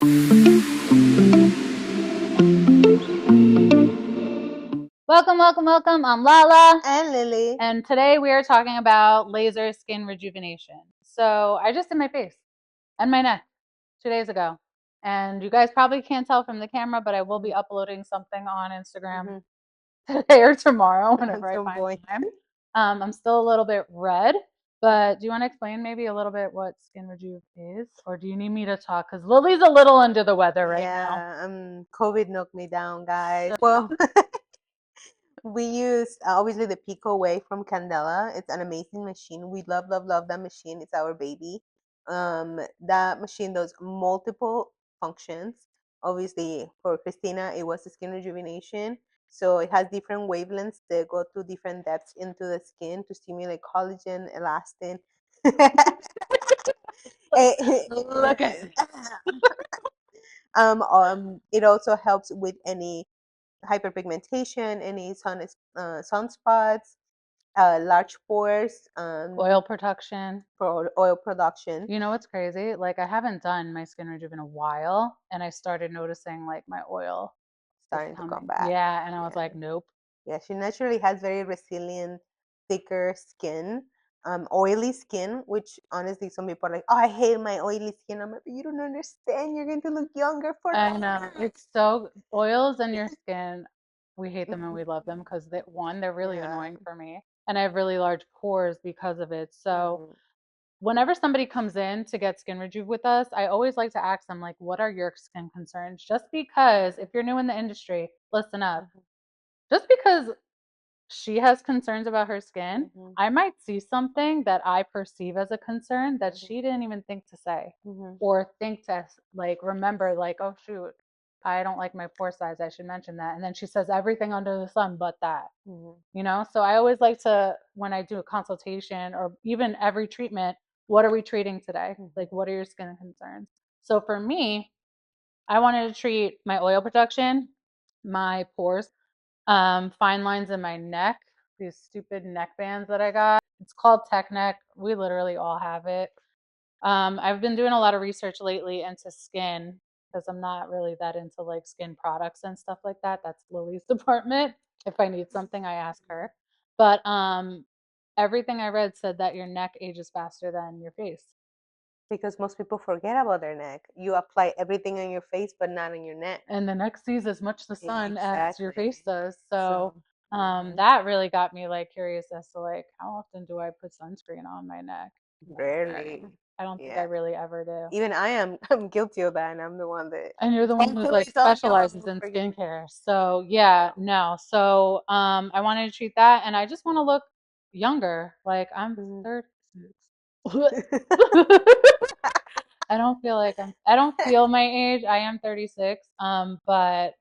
Welcome, welcome, welcome. I'm LaLa. And Lily. And today we are talking about laser skin rejuvenation. So I just did my face and my neck 2 days ago. And you guys probably can't tell from the camera, but I will be uploading something on Instagram today or tomorrow, whenever I find time. I'm still a little bit red, but do you want to explain maybe a little bit what skin rejuve is? Or do you need me to talk? Because Lily's a little under the weather right now. Yeah, COVID knocked me down, guys. Well, we use obviously the Pico Way from Candela. It's an amazing machine. We love, love, love that machine. It's our baby. That machine does multiple functions. Obviously, for Christina, it was the skin rejuvenation. So it has different wavelengths that go to different depths into the skin to stimulate collagen, elastin. Look at it. It also helps with any hyperpigmentation, any sunspots, large pores, Oil production. for oil production. You know what's crazy? Like I haven't done my skin rejuve in a while, and I started noticing like my oil is Starting to come coming. back. Yeah, and I was Yeah. like, nope. Yeah, she naturally has very resilient, thicker skin, oily skin, which honestly some people are like, oh, I hate my oily skin. I'm like, you don't understand. You're going to look younger for I know. It's so oils in your skin. We hate them and we love them because they're really Yeah. annoying for me. And I have really large pores because of it. So Mhm. whenever somebody comes in to get skin rejuve with us, I always like to ask them, like, what are your skin concerns? Just because if you're new in the industry, listen up. Just because she has concerns about her skin, Mhm. I might see something that I perceive as a concern that Mhm. she didn't even think to say Mhm. or think to like remember, like, oh shoot, I don't like my pore size. I should mention that. And then she says everything under the sun but that, Mhm. So I always like to, when I do a consultation or even every treatment, what are we treating today? Mhm. Like, what are your skin concerns? So for me, I wanted to treat my oil production, my pores, fine lines in my neck, these stupid neck bands that I got. It's called Tech Neck. We literally all have it. I've been doing a lot of research lately into skin because I'm not really that into like skin products and stuff like that. That's Lily's department. If I need something, I ask her. But everything I read said that your neck ages faster than your face. Because most people forget about their neck. You apply everything on your face, but not on your neck. And the neck sees as much the sun as your Exactly. face does. So So, mhm. that really got me like curious as to like how often do I put sunscreen on my neck? Rarely. I don't think I Yeah. really ever do. Even I am I'm guilty of that, and I'm the one that And you're the one who's like always on specializes in forget. skincare. So yeah, no. So I wanted to treat that and I just want to look younger. Like I'm Mhm. 36. I don't feel my age. I am 36. But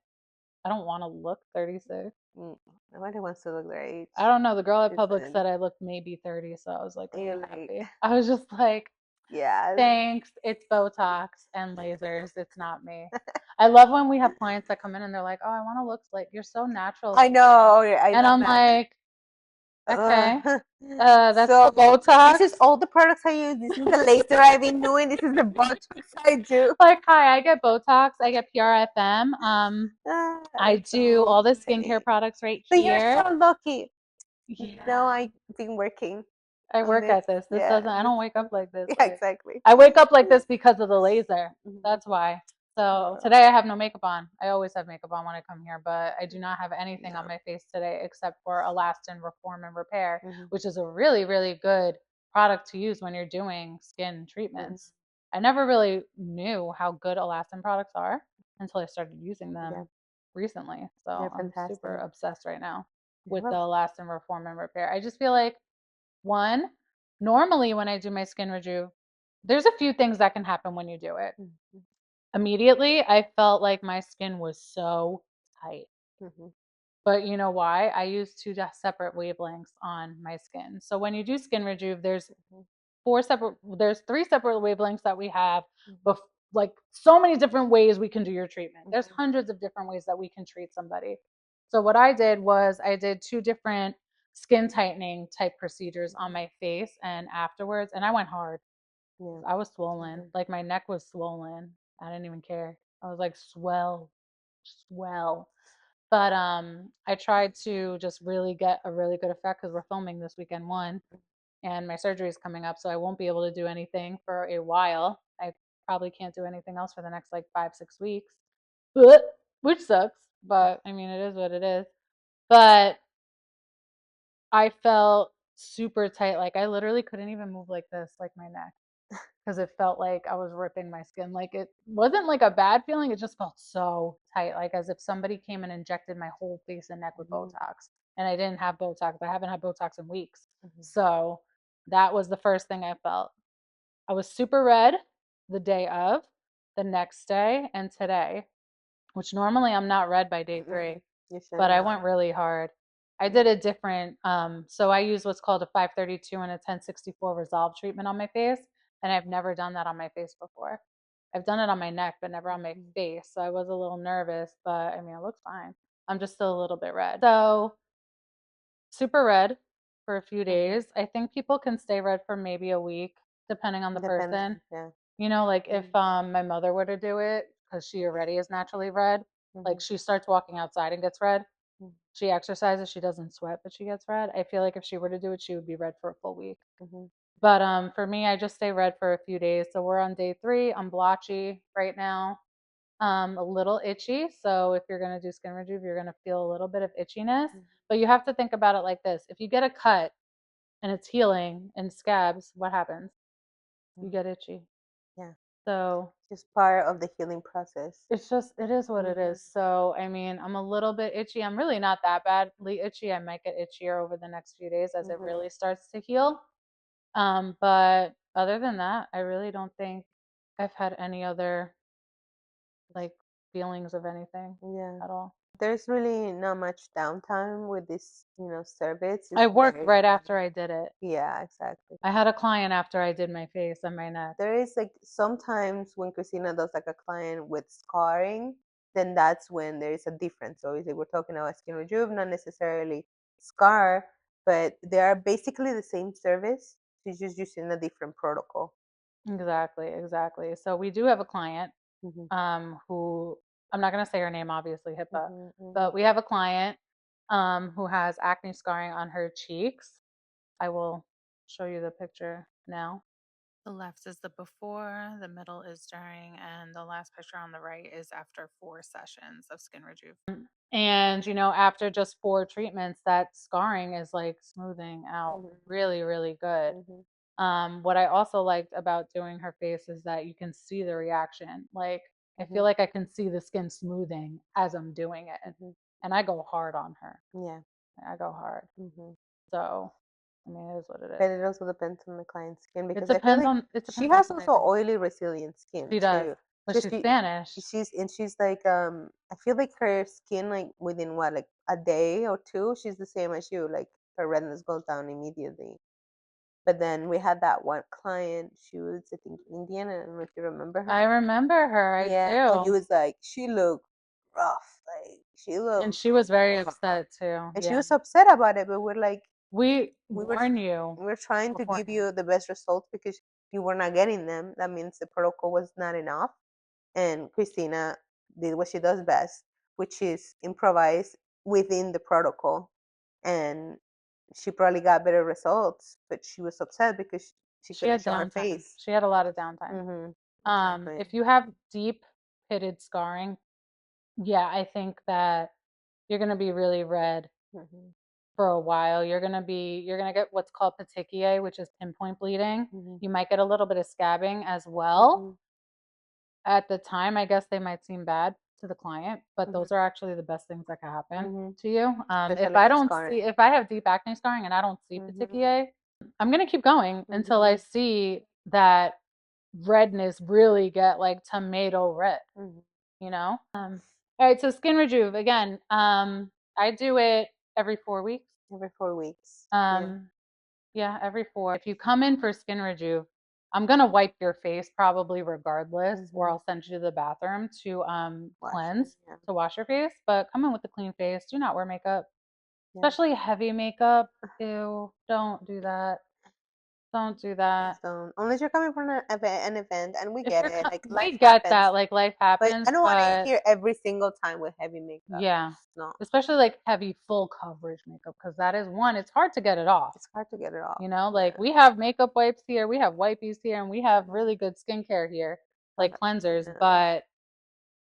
I don't want to look 36. Mm, Nobody wants to look their age. I don't know. The girl at Publix Listen, said I looked maybe 30, so I was like and really you're like, happy. I was just like, yeah. thanks. It's Botox and lasers. It's not me. I love when we have clients that come in and they're like, "Oh, I want to look like you're so natural I skin." know. I And love I'm that. like, Ugh. "Okay, that's the So this Botox." is all the products I use. This is the laser I've been doing. This is the Botox I do. Like, hi, I get Botox. I get PRFM. I It's do so all the skincare funny. products right But you're here. so lucky. Yeah, No, I've been working I on work this. at this. This Yeah, doesn't. I don't wake up like this. yeah, Like, exactly. I wake up like this because of the laser. Mhm. That's why. So today I have no makeup on. I always have makeup on when I come here, but I do not have anything on No. my face today except for Elastin Reform and Repair, Mhm. which is a really, really good product to use when you're doing skin Mhm. treatments. I never really knew how good Elastin products are until I started using Yeah, them recently. they're So I'm super fantastic. obsessed right now Yeah, with the well, Elastin Reform and Repair. I just feel like one, normally when I do my skin rejuve, there's a few things that can happen when you do it. mhm, Immediately, I felt like my skin was so tight. mhm, But you know why? I use two separate wavelengths on my skin. So when you do skin rejuve, mhm, there's three separate wavelengths that we have, mhm, but like so many different ways we can do your treatment. There's mhm, hundreds of different ways that we can treat somebody. So what I did was I did two different skin tightening type procedures on mhm. my face and afterwards, and I went hard. Yeah. I was swollen, Mhm. like my neck was swollen. I didn't even care. I was like, swell, swell. But I tried to just really get a really good effect because we're filming this weekend one, and my surgery is coming up, so I won't be able to do anything for a while. I probably can't do anything else for the next like 5, 6 weeks, which sucks. But I mean, it is what it is. But I felt super tight. Like I literally couldn't even move like this, like my neck, because it felt like I was ripping my skin. Like it wasn't like a bad feeling. It just felt so tight, like as if somebody came and injected my whole face and neck with Mhm. Botox. And I didn't have Botox. I haven't had Botox in weeks. Mhm. So that was the first thing I felt. I was super red the day of, the next day, and today, which normally I'm not red by day 3, You should but I not. went really hard. I Mm. did a different, so I use what's called a 532 and a 1064 Resolve treatment on my face, and I've never done that on my face before. I've done it on my neck, but never on my Mhm. face. So I was a little nervous, but I mean, it looks fine. I'm just still a little bit red. So super red for a few Mhm. days. I think people can stay red for maybe a week, depending on the person. Depending, yeah. Like if Mhm. my mother were to do it, because she already is naturally red, like Mhm. she starts walking outside and gets red. Mhm. She exercises, she doesn't sweat, but she gets red. I feel like if she were to do it, she would be red for a full week. Mhm. But for me, I just stay red for a few days. So we're on day 3. I'm blotchy right now. A little itchy. So if you're gonna do skin rejuve, you're gonna feel a little bit of itchiness. Mhm. But you have to think about it like this: if you get a cut and it's healing and scabs, what happens? You Mhm. get itchy. Yeah. So Just part of the healing process. it is what it Mhm. is. So I mean, I'm a little bit itchy. I'm really not that badly itchy. I might get itchier over the next few days as it Mhm. really starts to heal. But other than that, I really don't think I've had any other like feelings of anything Yeah. at all. There's really not much downtime with this, service. It's I worked very, right after I did it. yeah, exactly. I had a client after I did my face and my neck. There is like sometimes when Christina does like a client with scarring, then that's when there is a difference. So obviously we're talking about skin rejuve, not necessarily scar, but they are basically the same service. She's just using a different protocol. Exactly, exactly. So we do have a client Hmm. who I'm not going to say her name, obviously HIPAA, Hmm. Hmm. but we have a client who has acne scarring on her cheeks. I will show you the picture now. The left is the before, the middle is during, and the last picture on the right is after 4 sessions of skin rejuve. And after just 4 treatments, that scarring is like smoothing out Hmm. really, really good. Hmm. What I also liked about doing her face is that you can see the reaction. Like I Hmm. feel like I can see the skin smoothing as I'm doing it, Hmm. and I go hard on her. Yeah. I go hard. Hmm. So I mean, it is what it is. But it also depends on the client's skin It because I feel depends like on it she depends on has who they also are. oily resilient skin She does, too. but So she's Spanish. she's like I feel like her skin like within what like a day or two she's the same as you, like her redness goes down immediately. But then we had that one client, she was I think Indian, I don't know if you remember I her. remember her. I Yeah, and it do. was like she looked rough, like she And looked she was very upset too. and she Yeah. was upset about it, but we're like We we were warn you we're trying to give beforehand. you the best results because you were not getting them. That means the protocol was not enough. And Christina did what she does best, which is improvise within the protocol. And she probably got better results, but she was upset because she She couldn't had show her downtime. face. She had a lot of downtime. Hmm. Exactly. If you have deep pitted scarring, yeah, I think that you're gonna be really red Hmm. for a while. You're gonna get what's called petechiae, which is pinpoint bleeding. Hmm. You might get a little bit of scabbing as well. Hmm. At the time, I guess they might seem bad to the client, but Hmm. those are actually the best things that can happen Hmm. to you. If Especially I with don't scarring. see, if I have deep acne scarring and I don't see Hmm. petechiae, I'm gonna keep going until I Hmm. see that redness really get like tomato red, Hmm. you know? All right, so skin rejuve again. I do it every 4 weeks. Every 4 weeks. Yeah. Um, yeah, every 4. If you come in for skin rejuve, I'm gonna wipe your face probably regardless, or Hmm. I'll send you to the bathroom to Wash it. cleanse, Yeah. to wash your face. But come in with a clean face. Do not wear makeup, Yeah. especially heavy makeup. Ew, don't do that. Don't do that. Please don't. Unless you're coming from an event, and we If get you're it. Like life we get that, happens, like, life but happens, I don't want it but here every single time with heavy makeup. yeah. No, Especially, like, heavy full coverage makeup, because that is one, it's hard to get it off. it's hard to get it off. You know, like, Yeah. we have makeup wipes here, we have wipies here, and we have Mhm. really good skincare here, like Okay. cleansers, Yeah. but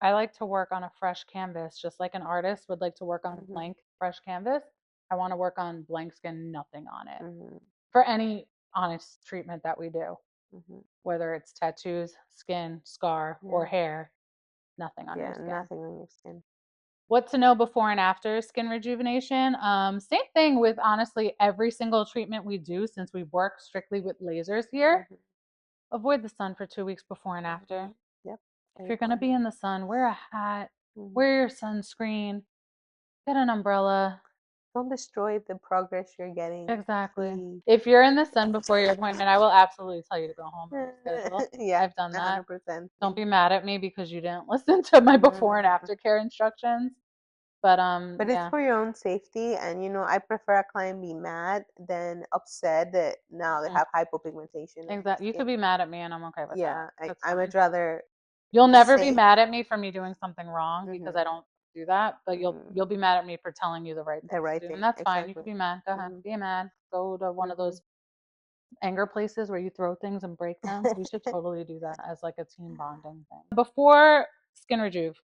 I like to work on a fresh canvas, just like an artist would like to work on a Mhm. blank, fresh canvas. I want to work on blank skin, nothing on it Mhm. for any honest treatment that we do, Mhm. whether it's tattoos, skin, scar, or Yeah. hair, nothing on your Yeah. skin. Nothing on your skin. What to know before and after skin rejuvenation? Same thing with honestly every single treatment we do, since we work strictly with lasers here. Mhm. Avoid the sun for 2 weeks before and Mhm. after. Yep. If Very you're going to be important. in the sun, wear a hat, Mhm. wear your sunscreen, get an umbrella. Don't destroy the progress you're getting, Exactly. please. If you're in the sun before your appointment, I will absolutely tell you to go home and reschedule. Yeah, I've done that. 100%. Don't be mad at me because you didn't listen to my before and Mhm. after care instructions. But But it's yeah, for your own safety, and I prefer a client be mad than upset that now they mm, have hypopigmentation on their exactly. You could skin. be mad at me and I'm okay with that. Yeah, That's I fine. much rather You'll be never be safe. mad at me for me doing something wrong because I Hmm. don't do that, but Hmm. you'll be mad at me for telling you the right The things right to do. And thing, that's fine. You exactly. could be mad. Go ahead. Hmm. Be mad. Go to one of Hmm. those anger places where you throw things and break them. We should totally do that as like a team bonding thing. Before skin rejuve,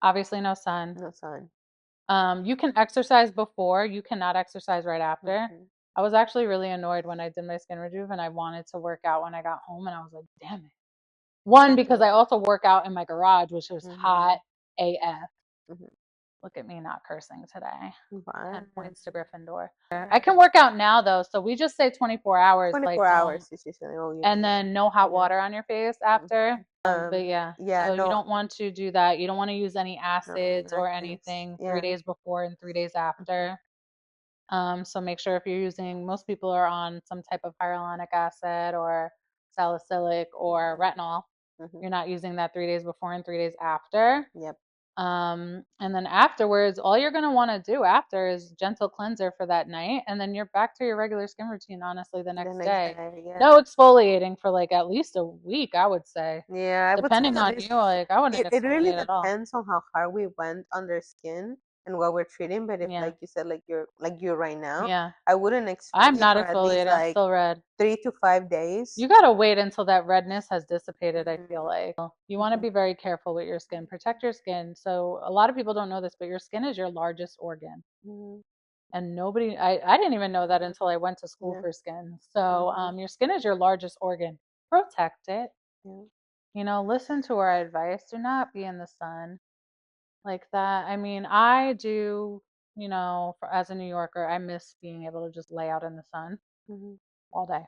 obviously no sun. No sun. You can exercise before, you cannot exercise right after. Hmm. I was actually really annoyed when I did my skin rejuve and I wanted to work out when I got home and I was like, damn it. One, Can't because do I it. also work out in my garage, which is Hmm. hot AF. Hmm. Look at me not cursing today. 10 Wow. points to Gryffindor. I can work out now though, so we just say 24 hours, like 24 don't, hours is usually all you and need. then no hot Yeah. water on your face Mhm. after. But yeah, Yeah, so you no, don't want to do that. You don't want to use any no, acids or acids. anything three Yeah. days before and 3 days Hmm. after. So make sure if you're using, most people are on some type of hyaluronic acid or salicylic or Hmm. retinol. Hmm. You're not using that 3 days before and 3 days after. Yep. And then afterwards, all you're going to want to do after is gentle cleanser for that night. And then you're back to your regular skin routine, honestly, the The next next day. day, No yeah. exfoliating for like at least a week, I would say. Yeah, I would say Depending at on least you, like I wouldn't it really exfoliate at all. depends on how hard we went under skin and what we're treating. But if, Yeah. like you said, like you're right now, Yeah. I wouldn't I'm exfoliate not for at least exfoliated. I'm like still red. 3 to 5 days. You got to wait until that redness has dissipated, I feel Hmm. like. You want to Hmm. be very careful with your skin. Protect your skin. So, a lot of people don't know this, but your skin is your largest organ. Hmm. And I didn't even know that until I went to school Yeah. for skin. So, Hmm. your skin is your largest organ. Protect it. Yeah. Listen to our advice. Do not be in the sun like that. I mean, I do, as a New Yorker, I miss being able to just lay out in the sun Hmm. all day.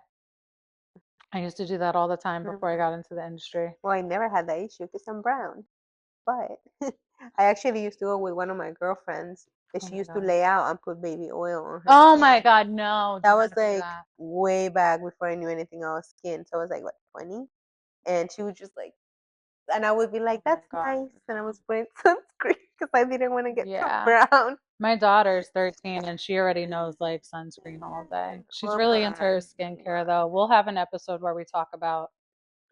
I used to do that all the time before I got into the industry. Well, I never had that issue because I'm brown. But I actually used to go with one of my girlfriends that Oh she my used to God. lay out and put baby oil on her Oh skin. my God, no, do That was not do like that. way back before I knew anything about skin. So I was like, what, 20? And she was just like, and I would be Oh like, my that's God, nice. And I no. was putting sunscreen because I didn't want to get so Yeah. brown. My daughter's 13 and she already knows like sunscreen all day. She's Well, really into her come skincare on. though. We'll have an episode where we talk about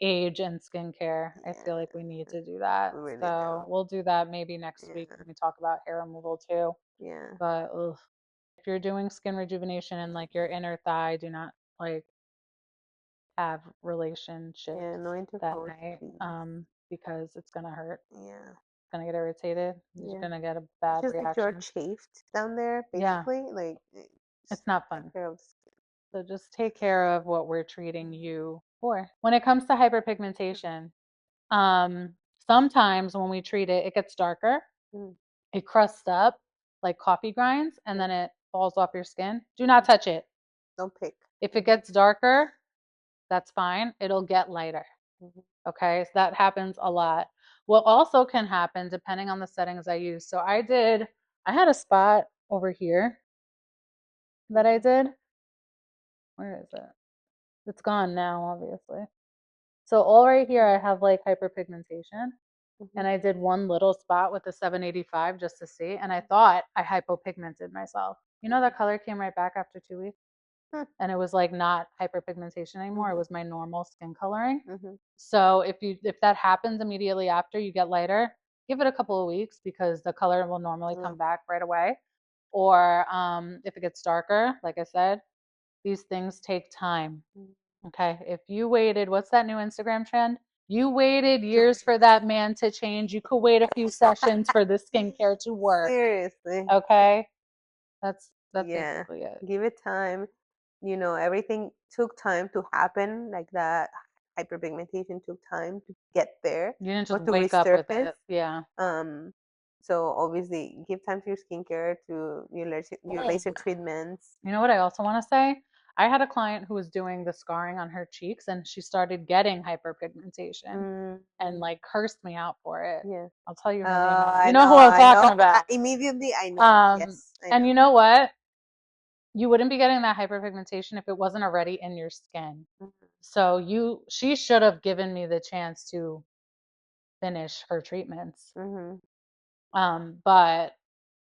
age and skincare. I Yeah, feel like we need to do that. we really So do. we'll do that maybe next week Yeah, when we talk about hair removal too. yeah, But ugh, if you're doing skin rejuvenation and like your inner thigh, do not like have relationships yeah. No that intercourse, night please. because it's gonna hurt. Yeah, It's gonna get irritated. You're yeah. gonna get a It's bad just like you're reaction. chafed down there, Yeah, basically. Like, just it's not take fun. care of the skin. So just take care of what we're treating you for. When it comes to hyperpigmentation, um, sometimes when we treat it, it gets darker, Mm-hmm. it crusts up like coffee grinds, and Yep. then it falls off your skin. Do not touch it. Don't pick. If it Hmm. gets darker, that's fine. It'll get lighter. Hmm. Okay, so that happens a lot. What also can happen depending on the settings I use. So I had a spot over here that I Hmm. did. Where is it? It's gone now, obviously. So all right here, I have like hyperpigmentation. Hmm. And I did one little spot with the 785 just to see. And I thought I hypopigmented myself. You know, that color came right back after 2 weeks. Hmm. and it was like not hyperpigmentation anymore. It Mhm. was my normal skin coloring. Mhm. So if that happens immediately after you get lighter, give it a couple of weeks because the color will normally Yeah. come back right away. Or if it gets darker, like I said, these things take time. Mm. Okay. If you waited, what's that new Instagram trend? You waited Two years for weeks. that man to change. You could wait a few sessions for the skincare to work. Seriously. Okay. That's Yeah. basically it. Give it time. Everything took time to happen. Like that hyperpigmentation took time to get there You didn't or just to wake up with resurface. it. Yeah. Um, so obviously give time to your skincare, to your laser treatments. You know what I also want to say? I had a client who was doing the scarring on her cheeks and she started getting hyperpigmentation Mm, and like cursed me out for it. yeah. I'll tell you her name now. You I know know, who I'm I talking know. about. Immediately, I know. Um, Yes, I and know. you know what? You wouldn't be getting that hyperpigmentation if it wasn't already in your skin. Mhm. So she should have given me the chance to finish her treatments. Mhm. But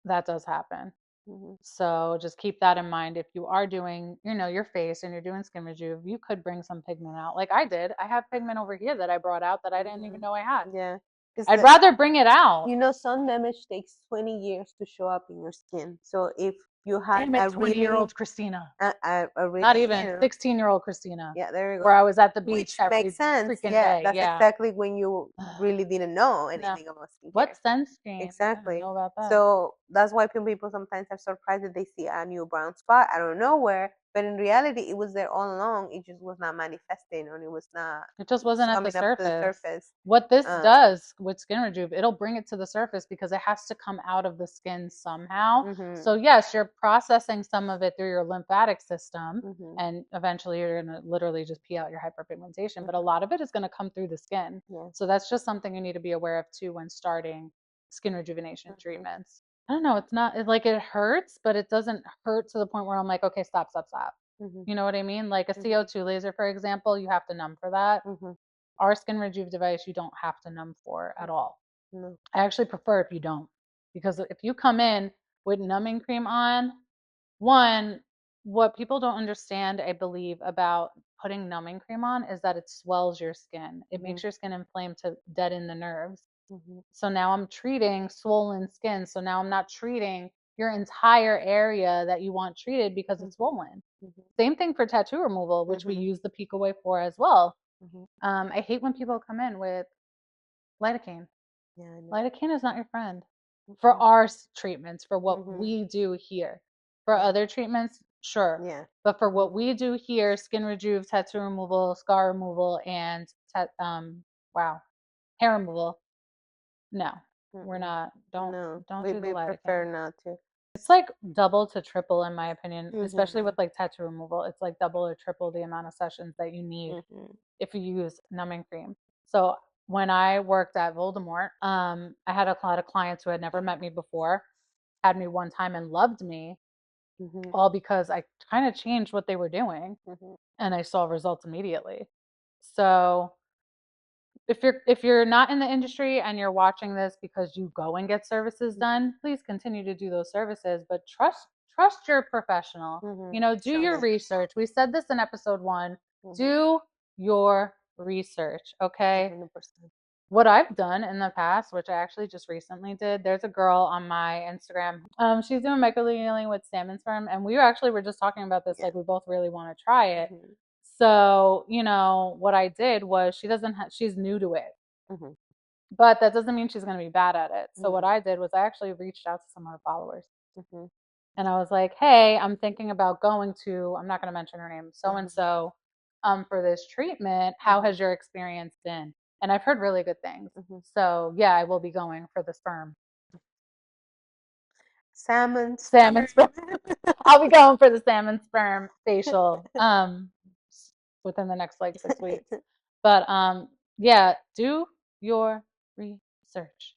that does happen. Mhm. So just keep that in mind. If you are doing, your face and you're doing skin rejuve, you could bring some pigment out. Like I did. I have pigment over here that I brought out that I didn't even Mhm. know I had. Yeah. Because I'd rather bring it out. sun damage takes 20 years to show up in your skin. So if you had Damn it, a 20-year-old really, Christina. a Not really, even 16-year-old Christina, yeah, there you where go. I was at the beach Which makes every sense. freaking Yeah, day. that's Yeah. exactly when you really didn't know No. anything about skincare. What sunscreen? I didn't Exactly. know about that. So that's why people sometimes are surprised that they see a new brown spot out of nowhere. But in reality, it was there all along. It just was not manifesting, or it was not It just wasn't at the coming up to the surface. surface. What this Um, does with Skin Rejuve, it'll bring it to the surface because it has to come out of the skin somehow. mhm, So, yes, you're processing some of it through your lymphatic system, mhm, and eventually you're going to literally just pee out your hyperpigmentation, but a mhm, lot of it is going to come through the skin. yeah. So, that's just something you need to be aware of too when starting skin rejuvenation Mhm, treatments. I don't know, it's not like it hurts, but it doesn't hurt to the point where I'm like, okay, stop, stop, stop. mhm, You know what I mean? Like a mhm, CO2 laser, for example, you have to numb for that. mhm. Our Skin Rejuve device, you don't have to numb for at all. No. I actually prefer if you don't, because if you come in with numbing cream on, one, what people don't understand, I believe, about putting numbing cream on is that it swells your skin. It Mhm, makes your skin inflamed to deaden the nerves. mhm, So now I'm treating swollen skin. So now I'm not treating your entire area that you want treated because it's mhm, swollen. mhm, Same thing for tattoo removal, which we mhm, use the Peak Away for as well. mhm. I hate when people come in with lidocaine. Yeah, I know. Lidocaine is not your friend for Mhm, our treatments, for what mhm, we do here. For mhm. other treatments, sure. Yeah. But for Mhm, what we do here, skin rejuve, tattoo removal, scar removal, and wow, hair removal, no, we're mm-mm. not. No, Don't we do the we prefer lidocaine. not to. It's like double to triple, in my opinion, especially with Mhm, like tattoo removal. It's like double or triple the amount of sessions that you need mhm, if you use numbing cream. So when I worked at Voldemort, I had a lot of clients who had never met me before, had me one time and loved me, mhm, all because I kind of changed what they were doing mhm, and I saw results immediately. So if you're not in the industry and you're watching this because you go and get services mhm, done, please continue to do those services, but trust your professional. mhm. Do your Truly. research. We said this in episode 1. Mhm, Do your research, okay? 100%. What I've done in the past, which I actually just recently did, there's a girl on my Instagram. She's doing microneedling with salmon sperm, and we actually were just talking about this. Yeah. Like, we both really want to try it. Mhm, So, what I did was she's new to it, mhm, but that doesn't mean she's going to be bad at it. So, what mhm, I did was I actually reached out to some of her followers mhm, and I was like, hey, I'm thinking about going to, I'm not going to mention her name, so and mhm, so, for this treatment. How mhm, has your experience been? And I've heard really good things. mhm. So, yeah, I will be going for the sperm. Salmon Salmon sperm. sperm. I'll be going for the salmon sperm facial within the next like 6 weeks. But yeah, do your research.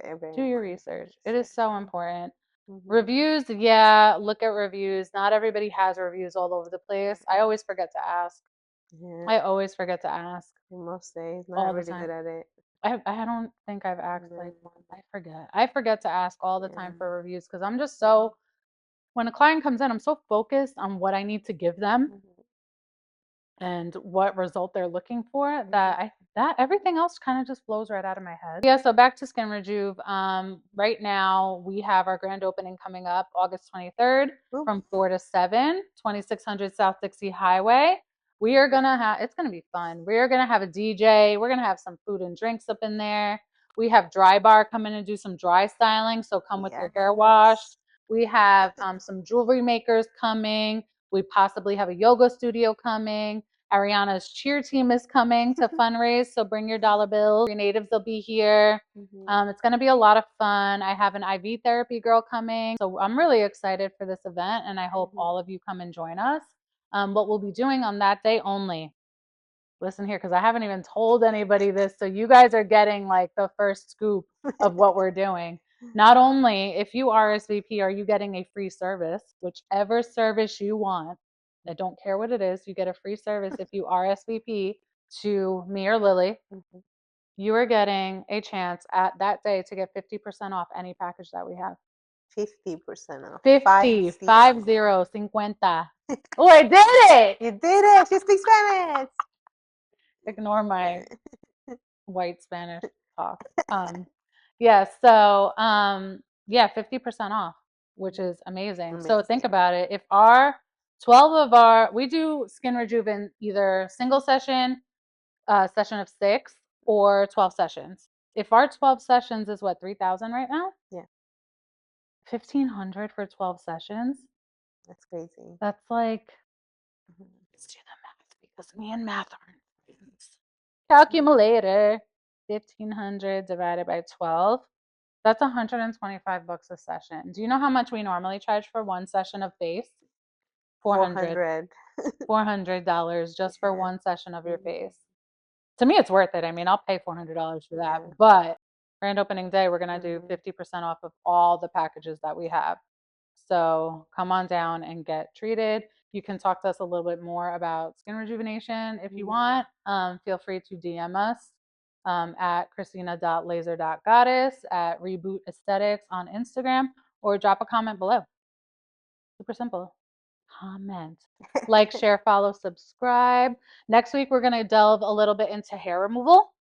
Very, very Do your important research. It is research. so important. Mhm, Reviews, yeah, look at reviews. Not everybody has reviews all over the place. I mhm. always forget to ask. Yeah, I always forget to ask in most days, not all the really good time. at it. I don't think I've asked like No. one. I forget. I forget to ask all the time Yeah. for reviews because I'm just Mhm, so when a client comes in, I'm so focused on what I need to give them Mhm. and what result they're looking for Mhm. that everything else kind of just flows right out of my head. Yeah, so back to Skin Rejuve. Right now we have our grand opening coming up August 23rd Ooh. from 4 to 7, 2600 South Dixie Highway. We are gonna have it's gonna be fun. We are gonna have a DJ. We're gonna have some food and drinks up in there. We have Dry Bar come in and do some dry styling, so come with your hair Yes. washed. We have some jewelry makers coming. We possibly have a yoga studio coming. Ariana's cheer team is coming to fundraise, so bring your dollar bills. Your natives will be here. Mhm. It's going to be a lot of fun. I have an IV therapy girl coming, so I'm really excited for this event, and I hope Mhm. all of you come and join us. What we'll be doing on that day only. Listen here, because I haven't even told anybody this, so you guys are getting like the first scoop of what we're doing. Not only if you RSVP are you getting a free service, whichever service you want. I don't care what it is, you get a free service if you RSVP to me or Lily. Mhm. You are getting a chance at that day to get 50% off any package that we have. 50% off. 50, 50. 50. Oh, I did it! You did it. She speaks Spanish. Ignore my white Spanish talk. Yeah, so yeah, 50% off, which is amazing. So think Amazing. about it. If our 12 of our we do Skin Rejuve in either single session, session of 6, or 12 sessions. If our 12 sessions is what, 3,000 right now? Yeah, 1,500 for 12 sessions. that's crazy. That's like, Mhm. let's do the math because me and math aren't friends. Calculator. 1,500 divided by 12. That's $125 a session. Do you know how much we normally charge for one session of face? 400. 400. $400 just for Yeah. one session of your Mhm. face. To me, it's worth it. I mean, I'll pay $400 for that. Yeah. But grand opening day, we're gonna do Mhm. 50% off of all the packages that we have. So come on down and get treated. You can talk to us a little bit more about skin rejuvenation if you Mhm. want. Feel free to DM us at christina.laser.goddess, at Reboot Aesthetics on Instagram, or drop a comment below. Super simple. Comment, like, share, follow, subscribe. Next week, we're going to delve a little bit into hair removal.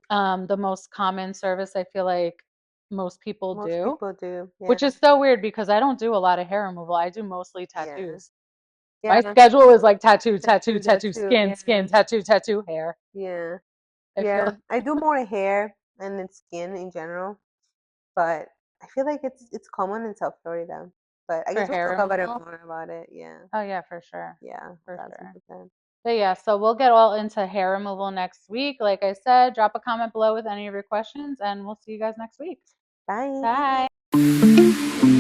The most common service I feel like most people Most do, people do. Yeah. which is so weird because I don't do a lot of hair removal. I do mostly Yeah. tattoos. My Yeah. schedule is like tattoo, tattoo, Tattoo, tattoo, tattoo. skin, skin, Yeah. tattoo, tattoo, hair. Yeah. I feel Yeah. like I do more hair and then skin in general, but I feel like it's common in South Florida. But I for guess we'll hair talk about it removal. more about it. Yeah. Oh yeah, for sure. Yeah. For Thousand sure. percent. But yeah, so we'll get all into hair removal next week. Like I said, drop a comment below with any of your questions, and we'll see you guys next week. Bye. Bye.